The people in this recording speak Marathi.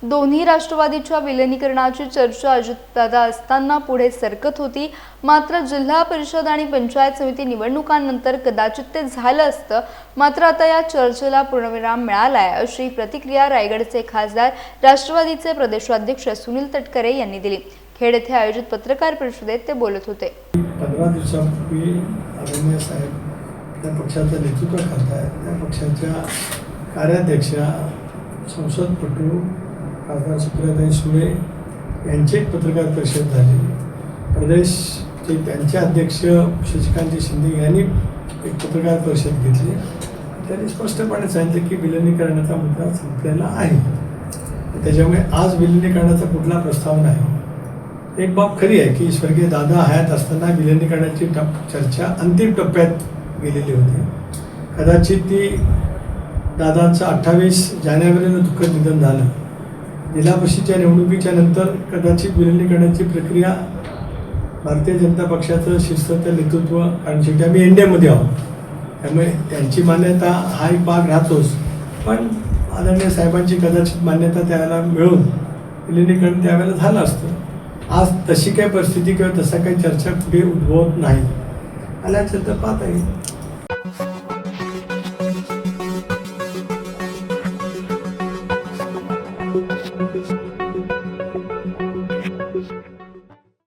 दोन्ही राष्ट्रवादीच्या विलिनीकरणाची चर्चा अजितदादा असताना पुढे सरकत होती। मात्र जिल्हा परिषद आणि पंचायत समिती निवडणुकांनंतर कदाचित ते झालं असतं। मात्र आता या चर्चेला पूर्णविराम मिळालाय, अशी प्रतिक्रिया रायगडचे खासदार राष्ट्रवादीचे प्रदेशाध्यक्ष सुनील तटकरे यांनी दिली। खेड येथे आयोजित पत्रकार परिषदेत ते बोलत होते। 15 दिवसापूर्वी आदरणीय साहेब त्या पक्षाचं नेतृत्व करतायत, त्या पक्षाच्या कार्याध्यक्षा संसदपटू खासदार सुप्रियाताई सुळे यांची एक पत्रकार परिषद झाली। प्रदेशचे त्यांचे अध्यक्ष शशिकांत शिंदे यांनी एक पत्रकार परिषद घेतली। त्यांनी स्पष्टपणे सांगितलं की विलिनीकरणाचा मुद्दा संपलेला आहे, त्याच्यामुळे आज विलिनीकरणाचा कुठला प्रस्ताव नाही। एक बाब खरी आहे की स्वर्गीय दादा हयात असताना विलिनीकरणाची चर्चा अंतिम टप्प्यात गेलेली होती। कदाचित ती दादांचं 28 जानेवारीला दुःखद निधन झालं। जिल्हा परिषदेच्या निवडणुकीच्या नंतर कदाचित विलिनीकरणाची प्रक्रिया भारतीय जनता पक्षाचं शिस्तबद्ध नेतृत्व, कारण शेवटी आम्ही एनडीएमध्ये आहोत, त्यामुळे त्यांची मान्यता हा एक भाग राहतोच, पण आदरणीय साहेबांची कदाचित मान्यता त्यावेळेला मिळून विलिनीकरण त्यावेळेला झालं असतं। आज तशी काही परिस्थिती किंवा तसा काही चर्चा कुठे उद्भवत नाही। आल्यानंतर पाहता येईल।